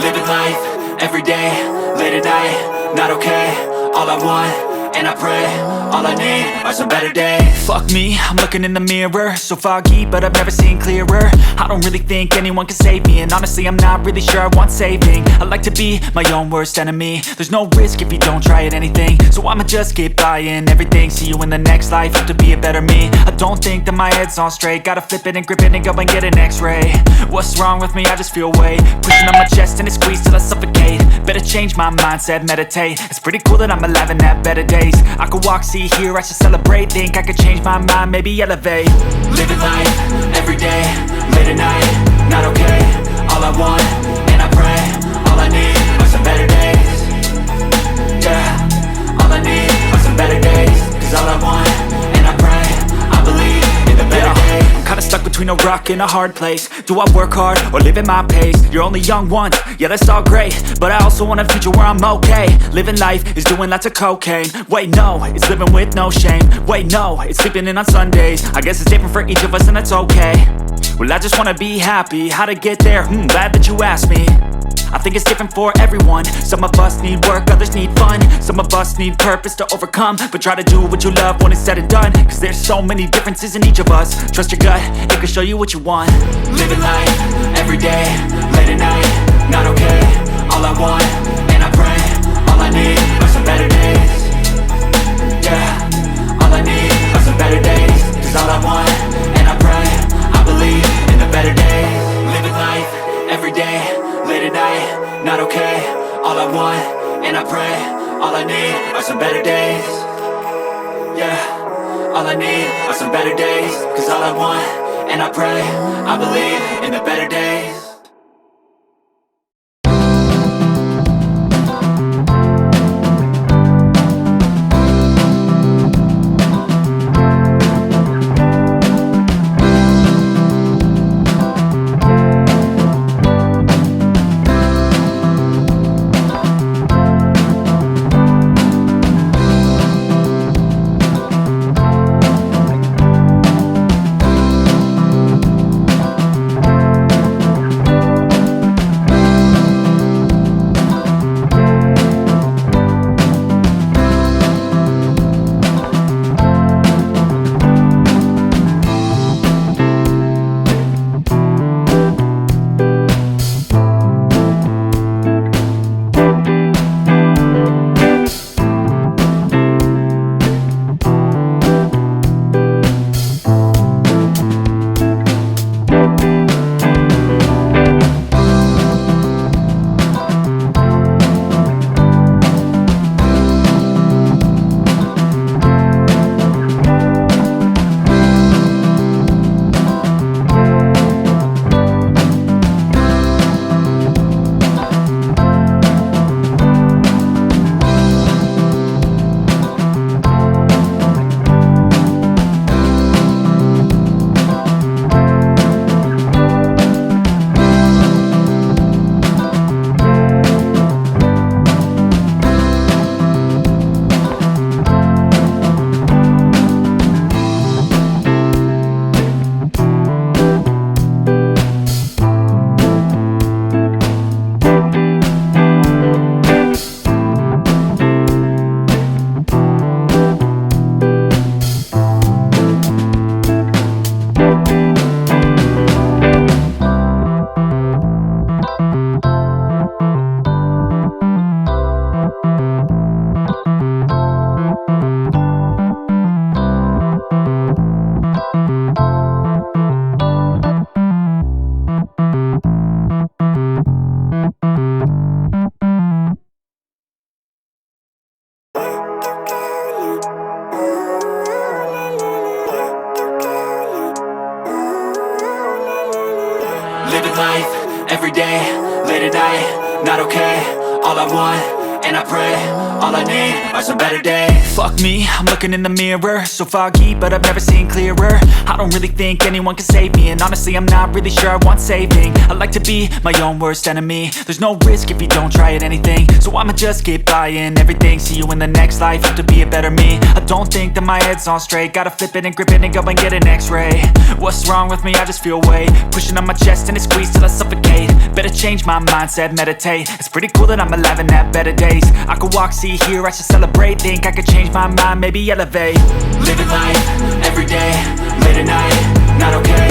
Living life, everyday, late at night, not okay. All I want, and I pray, all I need are some better days. Fuck me, I'm looking in the mirror, so foggy, but I've never seen clearer. I don't really think anyone can save me, and honestly I'm not really sure I want saving. I like to be my own worst enemy. There's no risk if you don't try at anything, so I'ma just keep buying everything. See you in the next life, have to be a better me. I don't think that my head's on straight, gotta flip it and grip it and go and get an x-ray. What's wrong with me? I just feel weight pushing on my chest and it squeezes till I suffocate. Better change my mindset, meditate. It's pretty cool that I'm alive and have better days. I could walk, see, hear, I should celebrate. Think I could change my mind, maybe elevate. Living life, everyday, late at night, not okay. All I want, and I pray, all I need are some better days. Yeah, all I need are some better days. Cause all I want, and I pray, I believe in the better days. I'm kinda stuck between a rock and a hard place. Do I work hard or live at my pace? You're only young once, yeah that's all great, but I also want a future where I'm okay. Living life is doing lots of cocaine. Wait no, it's living with no shame. Wait no, it's sleeping in on Sundays. I guess it's different for each of us and that's okay. Well I just wanna be happy, how to get there? Glad that you asked me. I think it's different for everyone. Some of us need work, others need fun. Some of us need purpose to overcome. But try to do what you love when it's said and done. Cause there's so many differences in each of us. Trust your gut, it can show you what you want. Living life, everyday, late at night, not okay. All I want, and I pray, all I need are some better days. Yeah, all I need are some better days. Cause all I want, and I pray, I believe in the better days. Living life, everyday, late at night, not okay. All I want, and I pray, all I need are some better days. Yeah, all I need are some better days. Cause all I want, and I pray, I believe in the better days. Living life, everyday, late at night, not okay. All I want, and I pray, all I need are some better days. Fuck me, I'm looking in the mirror, so foggy, but I've never seen clearer. I don't really think anyone can save me, and honestly I'm not really sure I want saving. I like to be my own worst enemy. There's no risk if you don't try at anything, so I'ma just keep buying everything. See you in the next life, have to be a better me. I don't think that my head's on straight, gotta flip it and grip it and go and get an x-ray. What's wrong with me? I just feel weight pushing on my chest and it squeezes till I suffocate. Better change my mindset, meditate. It's pretty cool that I'm alive and have better days. I could walk, see, hear, I should celebrate. Think I could change my mind, maybe elevate. Living life, everyday, late at night, not okay.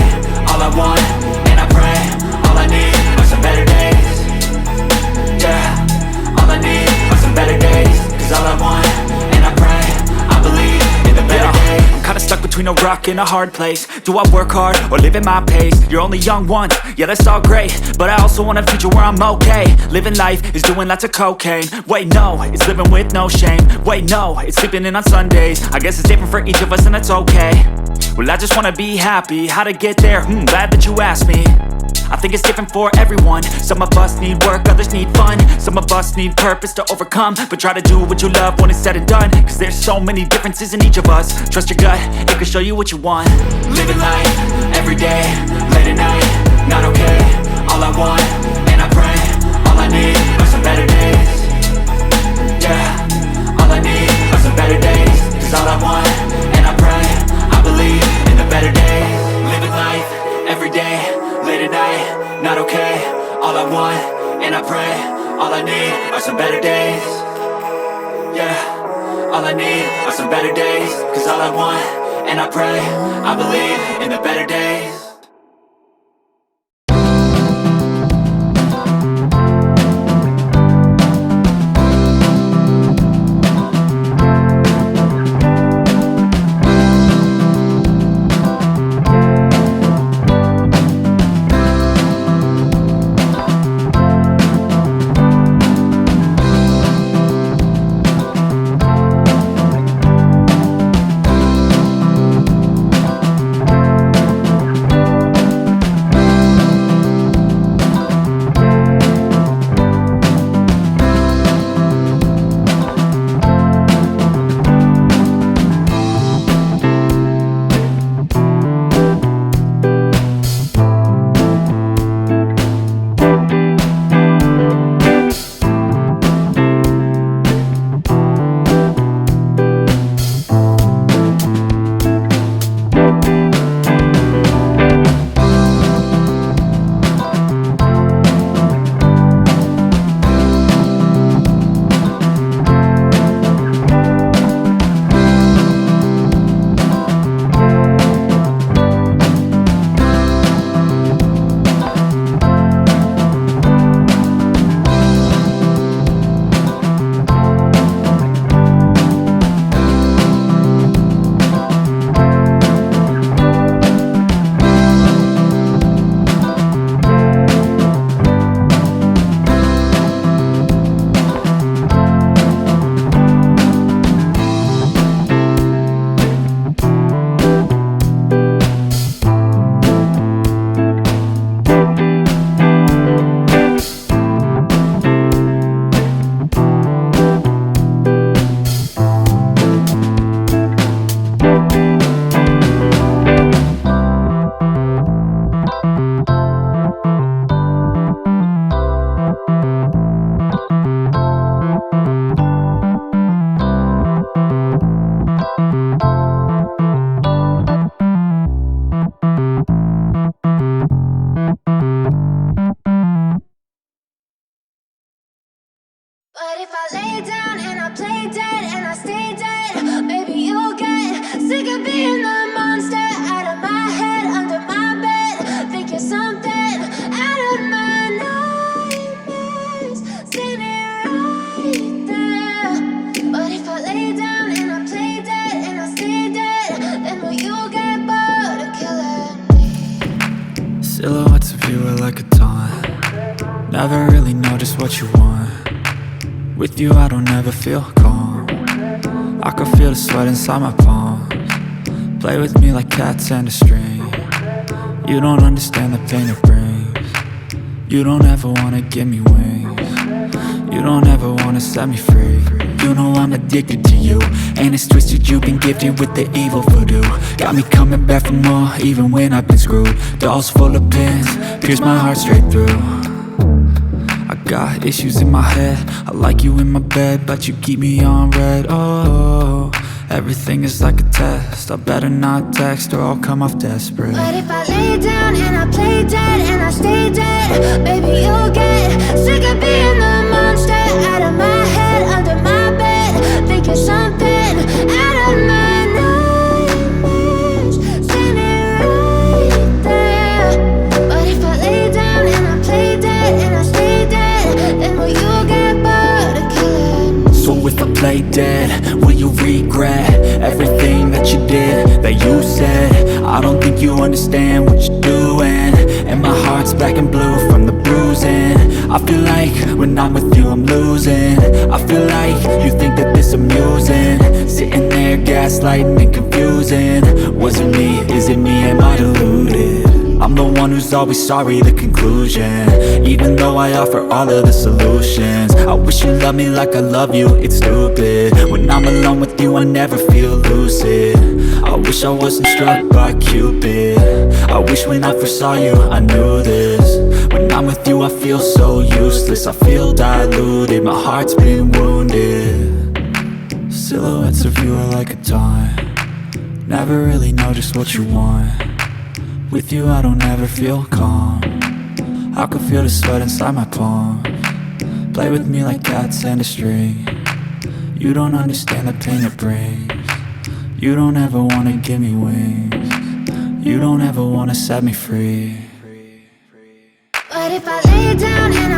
All I want, and I pray, all I need are some better days. Yeah, all I need are some better days. Cause all I want, and I pray, I believe in the better days. I'm kinda stuck between a rock and a hard place. Do I work hard or live at my pace? You're only young once, yeah that's all great, but I also want a future where I'm okay. Living life is doing lots of cocaine. Wait no, it's living with no shame. Wait no, it's sleeping in on Sundays. I guess it's different for each of us and that's okay. Well I just wanna be happy, how to get there? Glad that you asked me. I think it's different for everyone. Some of us need work, others need fun. Some of us need purpose to overcome. But try to do what you love when it's said and done. Cause there's so many differences in each of us. Trust your gut, it can show you what you want. Living life, everyday, late at night, not okay. All I want, and I pray, all I need are some better days. Yeah, all I need are some better days. Cause all I want, and I pray, I believe in the better days. Living life, everyday, late at night, not okay. All I want, and I pray, all I need are some better days. Yeah, all I need are some better days. Cause all I want, and I pray, I believe in the better days. But if I lay down and I play dead and I stay dead, maybe you'll get sick of being the monster out of my head, under my bed. Think you're something out of my nightmares, standing right there. But if I lay down and I play dead and I stay dead, then will you get bored of killing me? Silhouettes of you are like a taunt. Never really know just what you want. With you I don't ever feel calm. I can feel the sweat inside my palms. Play with me like cats and a string. You don't understand the pain it brings. You don't ever wanna give me wings. You don't ever wanna set me free. You know I'm addicted to you, and it's twisted, you've been gifted with the evil voodoo. Got me coming back for more, even when I've been screwed. Dolls full of pins, pierce my heart straight through. I got issues in my head, I like you in my bed, but you keep me on red. Oh, everything is like a test, I better not text or I'll come off desperate. But if I lay down and I play dead and I stay dead, baby, you'll get sick of being the monster out of my head, under my bed. Think you're something out of my nightmares, standing right there. But if I lay down and I play dead and I stay dead, then will you get bored of killing? So if I play dead, will you regret everything that you did, that you said? I don't think you understand what you're doing, and my heart's black and blue from the bruising. I feel like when I'm with you I'm losing. I feel like you think that this amusing, sitting there gaslighting and confusing. Was it me? Is it me? Am I deluded? I'm the one who's always sorry, the conclusion, even though I offer all of the solutions. I wish you loved me like I love you, it's stupid. When I'm alone with you I never feel lucid. I wish I wasn't struck by Cupid. I wish when I first saw you I knew this. When I'm with you I feel so useless, I feel diluted, my heart's been wounded. Silhouettes of you are like a taunt, never really know just what you want. With you I don't ever feel calm, I can feel the sweat inside my palms. Play with me like cats and a string, you don't understand the pain it brings. You don't ever wanna give me wings, you don't ever wanna set me free. But if I lay down and